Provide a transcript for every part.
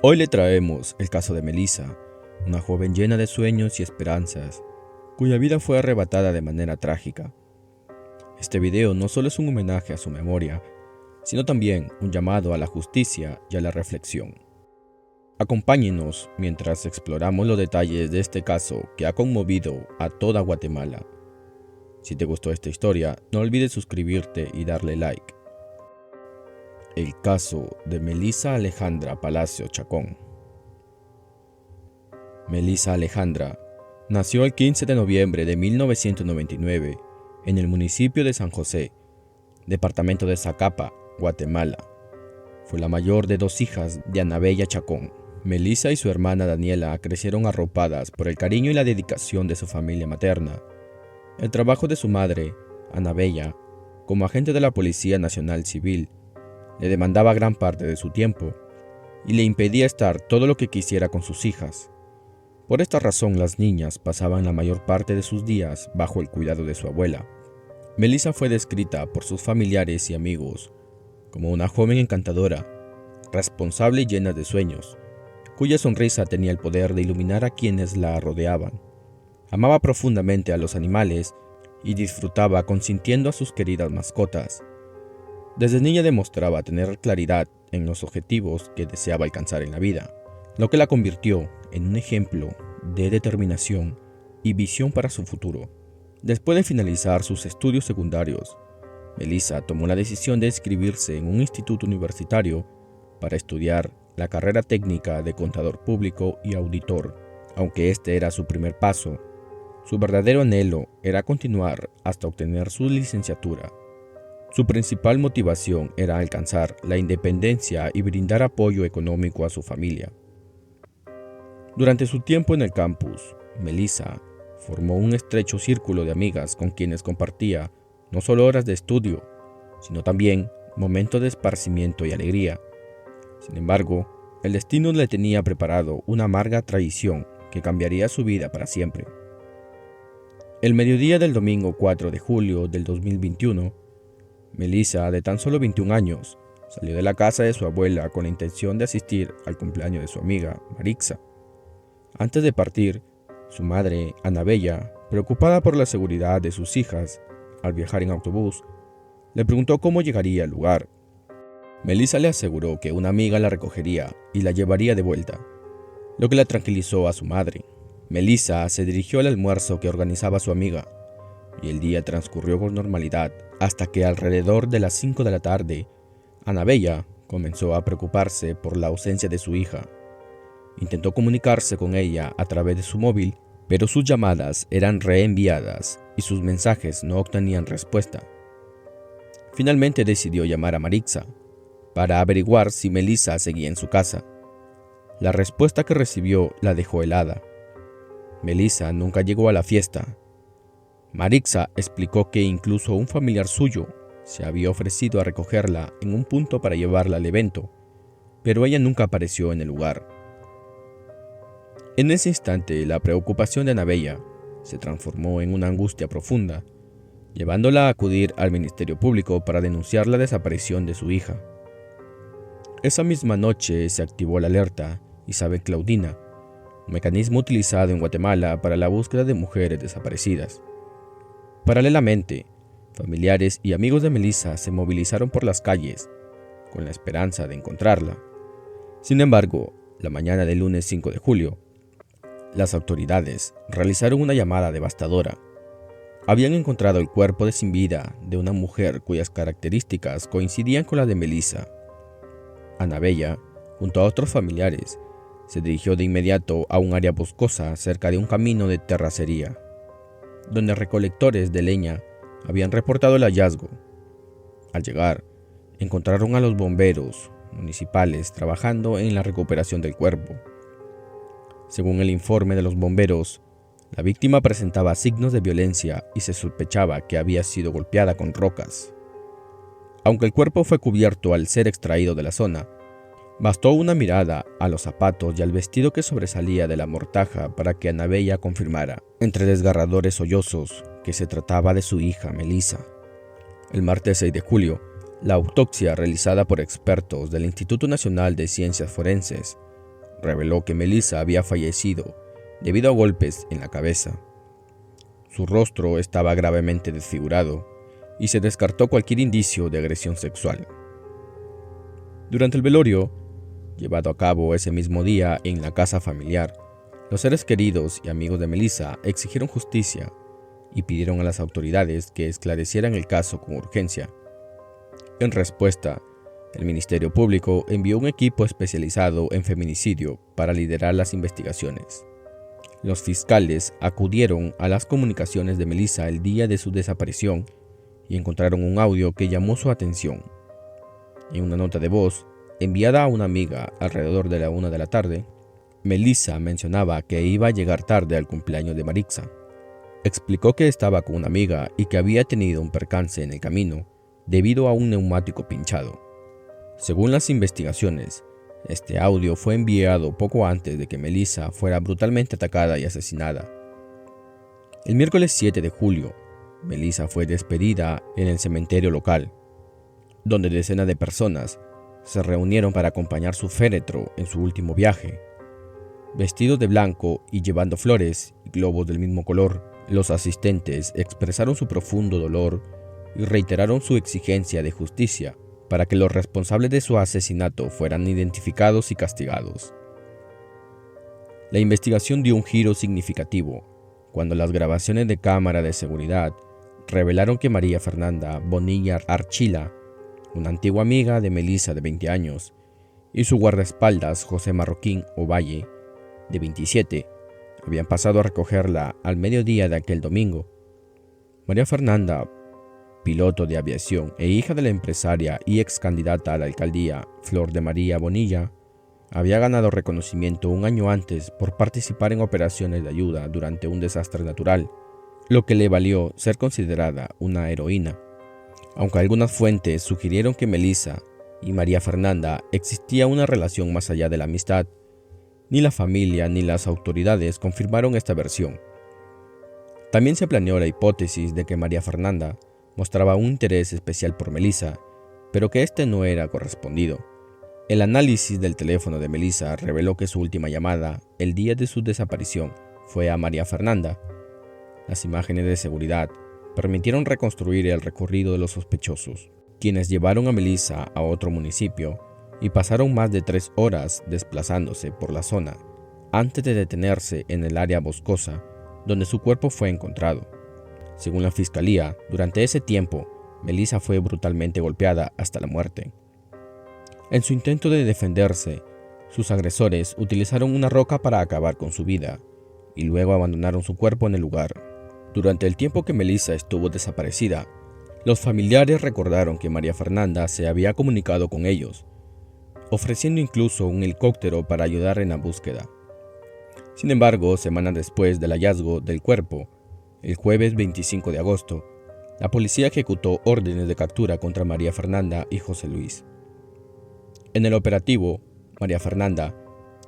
Hoy le traemos el caso de Melissa, una joven llena de sueños y esperanzas, cuya vida fue arrebatada de manera trágica. Este video no solo es un homenaje a su memoria, sino también un llamado a la justicia y a la reflexión. Acompáñenos mientras exploramos los detalles de este caso que ha conmovido a toda Guatemala. Si te gustó esta historia, no olvides suscribirte y darle like. El caso de Melissa Alejandra Palacio Chacón. Melissa Alejandra nació el 15 de noviembre de 1999 en el municipio de San José, departamento de Zacapa, Guatemala. Fue la mayor de dos hijas de Anabella Chacón. Melissa y su hermana Daniela crecieron arropadas por el cariño y la dedicación de su familia materna. El trabajo de su madre, Anabella, como agente de la Policía Nacional Civil, le demandaba gran parte de su tiempo y le impedía estar todo lo que quisiera con sus hijas. Por esta razón, las niñas pasaban la mayor parte de sus días bajo el cuidado de su abuela. Melissa fue descrita por sus familiares y amigos como una joven encantadora, responsable y llena de sueños, cuya sonrisa tenía el poder de iluminar a quienes la rodeaban. Amaba profundamente a los animales y disfrutaba consintiendo a sus queridas mascotas. Desde niña demostraba tener claridad en los objetivos que deseaba alcanzar en la vida, lo que la convirtió en un ejemplo de determinación y visión para su futuro. Después de finalizar sus estudios secundarios, Melissa tomó la decisión de inscribirse en un instituto universitario para estudiar la carrera técnica de contador público y auditor. Aunque este era su primer paso, su verdadero anhelo era continuar hasta obtener su licenciatura. Su principal motivación era alcanzar la independencia y brindar apoyo económico a su familia. Durante su tiempo en el campus, Melissa formó un estrecho círculo de amigas con quienes compartía no solo horas de estudio, sino también momentos de esparcimiento y alegría. Sin embargo, el destino le tenía preparado una amarga traición que cambiaría su vida para siempre. El mediodía del domingo 4 de julio del 2021, Melissa, de tan solo 21 años, salió de la casa de su abuela con la intención de asistir al cumpleaños de su amiga, Marixa. Antes de partir, su madre, Anabella, preocupada por la seguridad de sus hijas al viajar en autobús, le preguntó cómo llegaría al lugar. Melissa le aseguró que una amiga la recogería y la llevaría de vuelta, lo que la tranquilizó a su madre. Melissa se dirigió al almuerzo que organizaba su amiga, y el día transcurrió con normalidad hasta que alrededor de las 5 de la tarde, Anabella comenzó a preocuparse por la ausencia de su hija. Intentó comunicarse con ella a través de su móvil, pero sus llamadas eran reenviadas y sus mensajes no obtenían respuesta. Finalmente decidió llamar a Marixa para averiguar si Melissa seguía en su casa. La respuesta que recibió la dejó helada. Melissa nunca llegó a la fiesta. Marixa explicó que incluso un familiar suyo se había ofrecido a recogerla en un punto para llevarla al evento, pero ella nunca apareció en el lugar. En ese instante, la preocupación de Anabella se transformó en una angustia profunda, llevándola a acudir al Ministerio Público para denunciar la desaparición de su hija. Esa misma noche se activó la alerta Isabel Claudina, un mecanismo utilizado en Guatemala para la búsqueda de mujeres desaparecidas. Paralelamente, familiares y amigos de Melissa se movilizaron por las calles con la esperanza de encontrarla. Sin embargo, la mañana del lunes 5 de julio, las autoridades realizaron una llamada devastadora. Habían encontrado el cuerpo de sin vida de una mujer cuyas características coincidían con las de Melissa. Anabella, junto a otros familiares, se dirigió de inmediato a un área boscosa cerca de un camino de terracería, donde recolectores de leña habían reportado el hallazgo. Al llegar, encontraron a los bomberos municipales trabajando en la recuperación del cuerpo. Según el informe de los bomberos, la víctima presentaba signos de violencia y se sospechaba que había sido golpeada con rocas. Aunque el cuerpo fue cubierto al ser extraído de la zona, bastó una mirada a los zapatos y al vestido que sobresalía de la mortaja para que Anabella confirmara, entre desgarradores sollozos, que se trataba de su hija Melissa. El martes 6 de julio, la autopsia realizada por expertos del Instituto Nacional de Ciencias Forenses reveló que Melissa había fallecido debido a golpes en la cabeza. Su rostro estaba gravemente desfigurado y se descartó cualquier indicio de agresión sexual. Durante el velorio, llevado a cabo ese mismo día en la casa familiar, los seres queridos y amigos de Melissa exigieron justicia y pidieron a las autoridades que esclarecieran el caso con urgencia. En respuesta, el Ministerio Público envió un equipo especializado en feminicidio para liderar las investigaciones. Los fiscales acudieron a las comunicaciones de Melissa el día de su desaparición y encontraron un audio que llamó su atención. En una nota de voz, enviada a una amiga alrededor de la 1 de la tarde, Melissa mencionaba que iba a llegar tarde al cumpleaños de Marixa. Explicó que estaba con una amiga y que había tenido un percance en el camino debido a un neumático pinchado. Según las investigaciones, este audio fue enviado poco antes de que Melissa fuera brutalmente atacada y asesinada. El miércoles 7 de julio, Melissa fue despedida en el cementerio local, donde decenas de personas se reunieron para acompañar su féretro en su último viaje. Vestidos de blanco y llevando flores y globos del mismo color, los asistentes expresaron su profundo dolor y reiteraron su exigencia de justicia para que los responsables de su asesinato fueran identificados y castigados. La investigación dio un giro significativo cuando las grabaciones de cámara de seguridad revelaron que María Fernanda Bonilla Archila, una antigua amiga de Melissa de 20 años, y su guardaespaldas José Marroquín Ovalle, de 27, habían pasado a recogerla al mediodía de aquel domingo. María Fernanda, piloto de aviación e hija de la empresaria y ex candidata a la alcaldía Flor de María Bonilla, había ganado reconocimiento un año antes por participar en operaciones de ayuda durante un desastre natural, lo que le valió ser considerada una heroína. Aunque algunas fuentes sugirieron que Melissa y María Fernanda existía una relación más allá de la amistad, ni la familia ni las autoridades confirmaron esta versión. También se planeó la hipótesis de que María Fernanda mostraba un interés especial por Melissa, pero que este no era correspondido. El análisis del teléfono de Melissa reveló que su última llamada, el día de su desaparición, fue a María Fernanda. Las imágenes de seguridad permitieron reconstruir el recorrido de los sospechosos, quienes llevaron a Melissa a otro municipio y pasaron más de 3 horas desplazándose por la zona, antes de detenerse en el área boscosa, donde su cuerpo fue encontrado. Según la fiscalía, durante ese tiempo, Melissa fue brutalmente golpeada hasta la muerte. En su intento de defenderse, sus agresores utilizaron una roca para acabar con su vida y luego abandonaron su cuerpo en el lugar. Durante el tiempo que Melissa estuvo desaparecida, los familiares recordaron que María Fernanda se había comunicado con ellos, ofreciendo incluso un helicóptero para ayudar en la búsqueda. Sin embargo, semanas después del hallazgo del cuerpo, el jueves 25 de agosto, la policía ejecutó órdenes de captura contra María Fernanda y José Luis. En el operativo, María Fernanda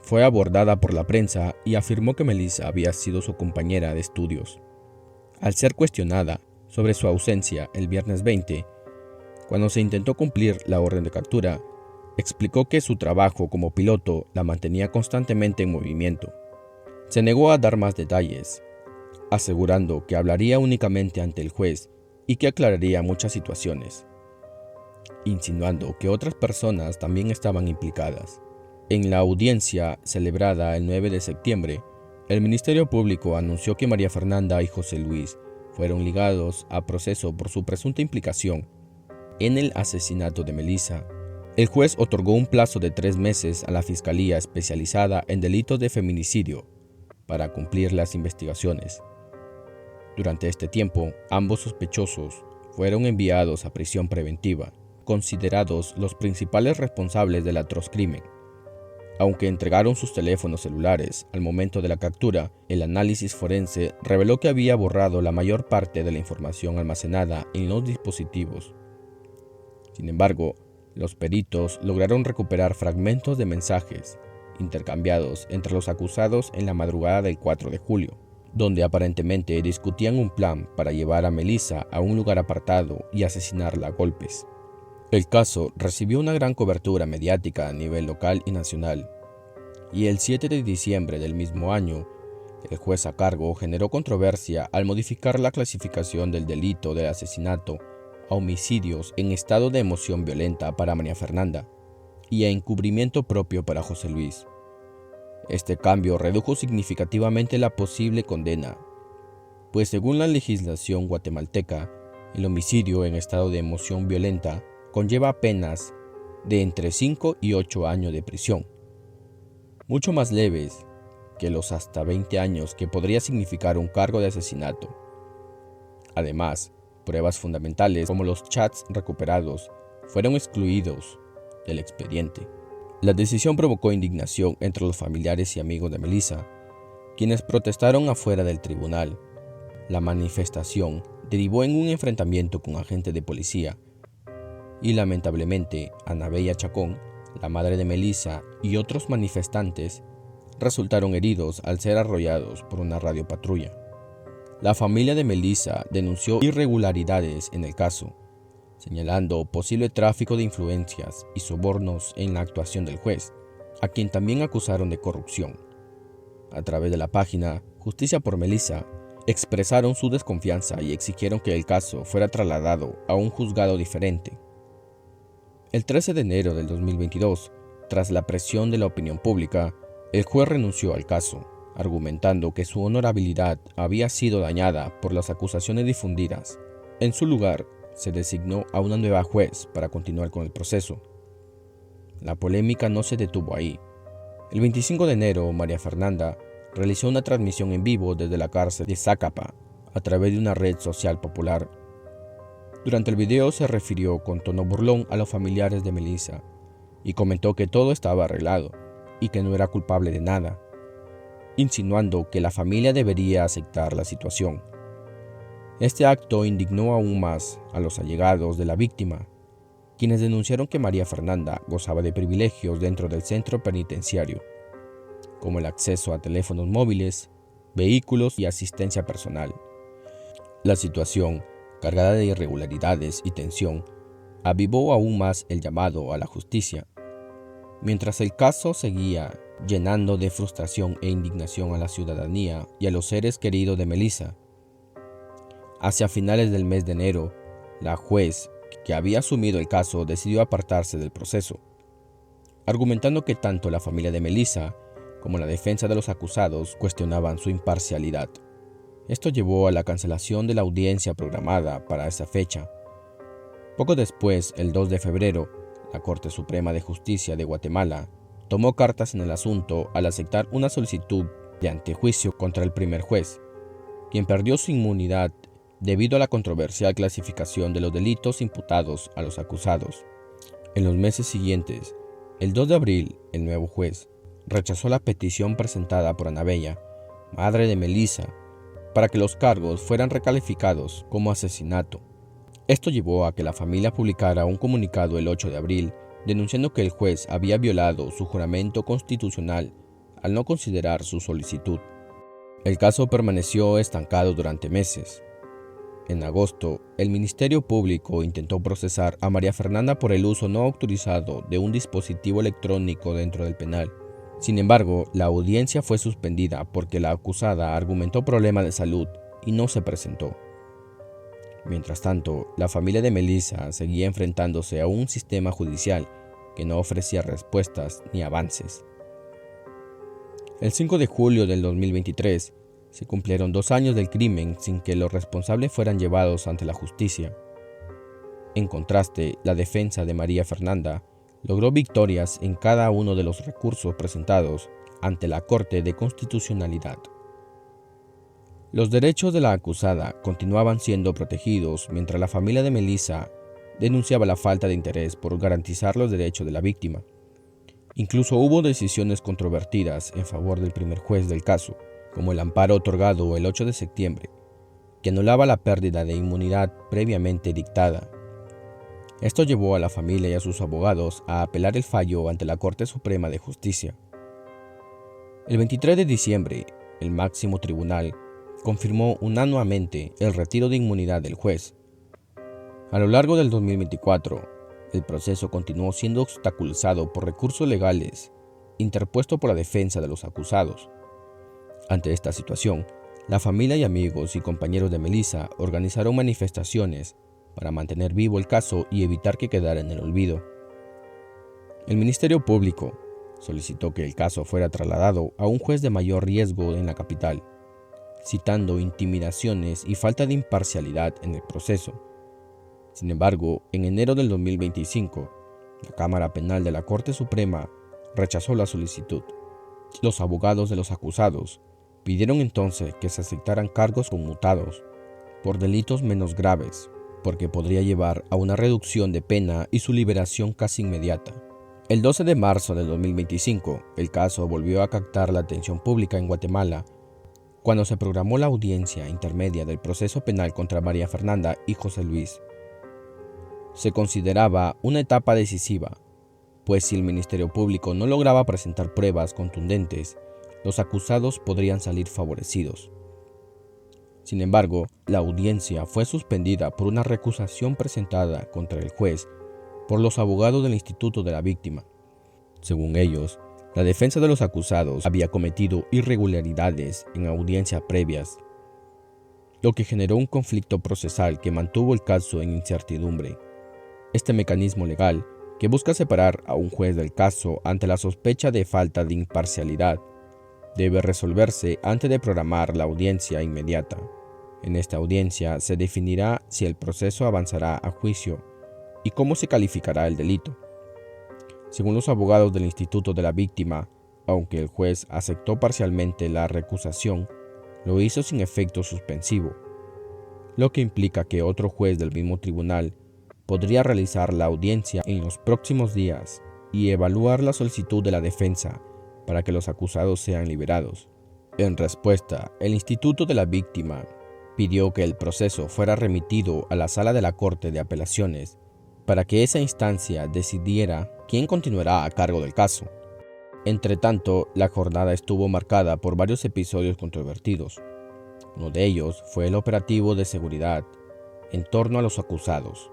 fue abordada por la prensa y afirmó que Melissa había sido su compañera de estudios. Al ser cuestionada sobre su ausencia el viernes 20, cuando se intentó cumplir la orden de captura, explicó que su trabajo como piloto la mantenía constantemente en movimiento. Se negó a dar más detalles, asegurando que hablaría únicamente ante el juez y que aclararía muchas situaciones, insinuando que otras personas también estaban implicadas. En la audiencia celebrada el 9 de septiembre, el Ministerio Público anunció que María Fernanda y José Luis fueron ligados a proceso por su presunta implicación en el asesinato de Melissa. El juez otorgó un plazo de 3 meses a la Fiscalía especializada en delitos de feminicidio para cumplir las investigaciones. Durante este tiempo, ambos sospechosos fueron enviados a prisión preventiva, considerados los principales responsables del atroz crimen. Aunque entregaron sus teléfonos celulares al momento de la captura, el análisis forense reveló que había borrado la mayor parte de la información almacenada en los dispositivos. Sin embargo, los peritos lograron recuperar fragmentos de mensajes intercambiados entre los acusados en la madrugada del 4 de julio, donde aparentemente discutían un plan para llevar a Melissa a un lugar apartado y asesinarla a golpes. El caso recibió una gran cobertura mediática a nivel local y nacional. y el 7 de diciembre del mismo año, el juez a cargo generó controversia al modificar la clasificación del delito de asesinato a homicidios en estado de emoción violenta para María Fernanda y a encubrimiento propio para José Luis. Este cambio redujo significativamente la posible condena, pues según la legislación guatemalteca, el homicidio en estado de emoción violenta conlleva penas de entre 5 y 8 años de prisión, mucho más leves que los hasta 20 años que podría significar un cargo de asesinato. Además, pruebas fundamentales como los chats recuperados fueron excluidos del expediente. La decisión provocó indignación entre los familiares y amigos de Melissa, quienes protestaron afuera del tribunal. La manifestación derivó en un enfrentamiento con agentes de policía y lamentablemente Anabella Chacón, la madre de Melissa, y otros manifestantes resultaron heridos al ser arrollados por una radiopatrulla. La familia de Melissa denunció irregularidades en el caso, señalando posible tráfico de influencias y sobornos en la actuación del juez, a quien también acusaron de corrupción. A través de la página Justicia por Melissa, expresaron su desconfianza y exigieron que el caso fuera trasladado a un juzgado diferente. El 13 de enero del 2022, tras la presión de la opinión pública, el juez renunció al caso, argumentando que su honorabilidad había sido dañada por las acusaciones difundidas. En su lugar, se designó a una nueva juez para continuar con el proceso. La polémica no se detuvo ahí. El 25 de enero, María Fernanda realizó una transmisión en vivo desde la cárcel de Zacapa a través de una red social popular. Durante el video se refirió con tono burlón a los familiares de Melissa y comentó que todo estaba arreglado y que no era culpable de nada, insinuando que la familia debería aceptar la situación. Este acto indignó aún más a los allegados de la víctima, quienes denunciaron que María Fernanda gozaba de privilegios dentro del centro penitenciario, como el acceso a teléfonos móviles, vehículos y asistencia personal. La situación, cargada de irregularidades y tensión, avivó aún más el llamado a la justicia. Mientras el caso seguía llenando de frustración e indignación a la ciudadanía y a los seres queridos de Melissa, hacia finales del mes de enero, la juez que había asumido el caso decidió apartarse del proceso, argumentando que tanto la familia de Melissa como la defensa de los acusados cuestionaban su imparcialidad. Esto llevó a la cancelación de la audiencia programada para esa fecha. Poco después, el 2 de febrero, la Corte Suprema de Justicia de Guatemala tomó cartas en el asunto al aceptar una solicitud de antejuicio contra el primer juez, quien perdió su inmunidad debido a la controversial clasificación de los delitos imputados a los acusados. En los meses siguientes, el 2 de abril, el nuevo juez rechazó la petición presentada por Anabella, madre de Melissa, para que los cargos fueran recalificados como asesinato. Esto llevó a que la familia publicara un comunicado el 8 de abril denunciando que el juez había violado su juramento constitucional al no considerar su solicitud. El caso permaneció estancado durante meses. En agosto, el Ministerio Público intentó procesar a María Fernanda por el uso no autorizado de un dispositivo electrónico dentro del penal. Sin embargo, la audiencia fue suspendida porque la acusada argumentó problemas de salud y no se presentó. Mientras tanto, la familia de Melissa seguía enfrentándose a un sistema judicial que no ofrecía respuestas ni avances. El 5 de julio del 2023 se cumplieron 2 años del crimen sin que los responsables fueran llevados ante la justicia. En contraste, la defensa de María Fernanda logró victorias en cada uno de los recursos presentados ante la Corte de Constitucionalidad. Los derechos de la acusada continuaban siendo protegidos mientras la familia de Melissa denunciaba la falta de interés por garantizar los derechos de la víctima. Incluso hubo decisiones controvertidas en favor del primer juez del caso, como el amparo otorgado el 8 de septiembre, que anulaba la pérdida de inmunidad previamente dictada. Esto llevó a la familia y a sus abogados a apelar el fallo ante la Corte Suprema de Justicia. El 23 de diciembre, el máximo tribunal confirmó unánimemente el retiro de inmunidad del juez. A lo largo del 2024, el proceso continuó siendo obstaculizado por recursos legales interpuesto por la defensa de los acusados. Ante esta situación, la familia y amigos y compañeros de Melissa organizaron manifestaciones para mantener vivo el caso y evitar que quedara en el olvido. El Ministerio Público solicitó que el caso fuera trasladado a un juez de mayor riesgo en la capital, citando intimidaciones y falta de imparcialidad en el proceso. Sin embargo, en enero del 2025, la Cámara Penal de la Corte Suprema rechazó la solicitud. Los abogados de los acusados pidieron entonces que se aceptaran cargos conmutados por delitos menos graves, porque podría llevar a una reducción de pena y su liberación casi inmediata. El 12 de marzo de 2025, el caso volvió a captar la atención pública en Guatemala cuando se programó la audiencia intermedia del proceso penal contra María Fernanda y José Luis. Se consideraba una etapa decisiva, pues si el Ministerio Público no lograba presentar pruebas contundentes, los acusados podrían salir favorecidos. Sin embargo, la audiencia fue suspendida por una recusación presentada contra el juez por los abogados del Instituto de la Víctima. Según ellos, la defensa de los acusados había cometido irregularidades en audiencias previas, lo que generó un conflicto procesal que mantuvo el caso en incertidumbre. Este mecanismo legal, que busca separar a un juez del caso ante la sospecha de falta de imparcialidad, debe resolverse antes de programar la audiencia inmediata. En esta audiencia se definirá si el proceso avanzará a juicio y cómo se calificará el delito. Según los abogados del Instituto de la Víctima, aunque el juez aceptó parcialmente la recusación, lo hizo sin efecto suspensivo, lo que implica que otro juez del mismo tribunal podría realizar la audiencia en los próximos días y evaluar la solicitud de la defensa para que los acusados sean liberados. En respuesta, el Instituto de la Víctima pidió que el proceso fuera remitido a la Sala de la Corte de Apelaciones para que esa instancia decidiera quién continuará a cargo del caso. Entretanto, la jornada estuvo marcada por varios episodios controvertidos. Uno de ellos fue el operativo de seguridad en torno a los acusados.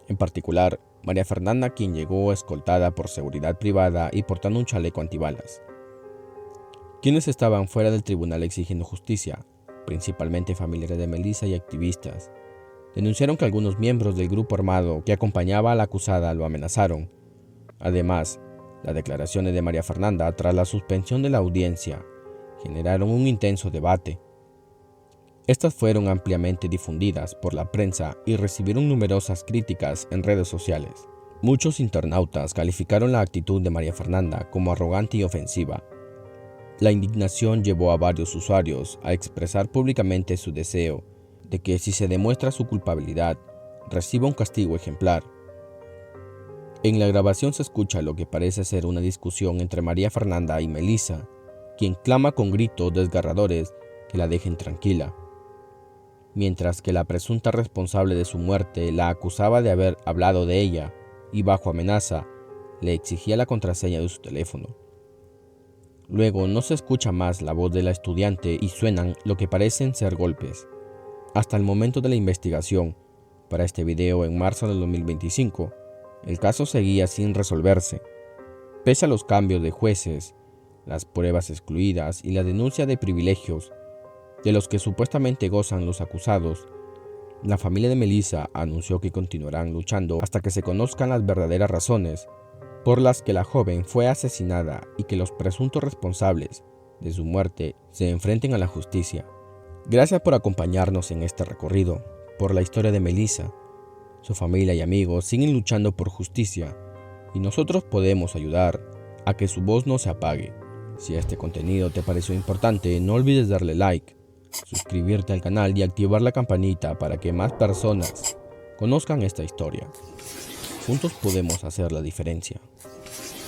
En particular, María Fernanda, quien llegó escoltada por seguridad privada y portando un chaleco antibalas. Quienes estaban fuera del tribunal exigiendo justicia, principalmente familiares de Melissa y activistas, denunciaron que algunos miembros del grupo armado que acompañaba a la acusada lo amenazaron. Además, las declaraciones de María Fernanda tras la suspensión de la audiencia generaron un intenso debate. Estas fueron ampliamente difundidas por la prensa y recibieron numerosas críticas en redes sociales. Muchos internautas calificaron la actitud de María Fernanda como arrogante y ofensiva. La indignación llevó a varios usuarios a expresar públicamente su deseo de que, si se demuestra su culpabilidad, reciba un castigo ejemplar. En la grabación se escucha lo que parece ser una discusión entre María Fernanda y Melissa, quien clama con gritos desgarradores que la dejen tranquila, mientras que la presunta responsable de su muerte la acusaba de haber hablado de ella y, bajo amenaza, le exigía la contraseña de su teléfono. Luego no se escucha más la voz de la estudiante y suenan lo que parecen ser golpes. Hasta el momento de la investigación para este video en marzo del 2025, el caso seguía sin resolverse. Pese a los cambios de jueces, las pruebas excluidas y la denuncia de privilegios de los que supuestamente gozan los acusados, la familia de Melissa anunció que continuarán luchando hasta que se conozcan las verdaderas razones por las que la joven fue asesinada y que los presuntos responsables de su muerte se enfrenten a la justicia. Gracias por acompañarnos en este recorrido por la historia de Melissa. Su familia y amigos siguen luchando por justicia y nosotros podemos ayudar a que su voz no se apague. Si este contenido te pareció importante, no olvides darle like, suscribirte al canal y activar la campanita para que más personas conozcan esta historia. Juntos podemos hacer la diferencia.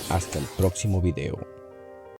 Hasta el próximo video.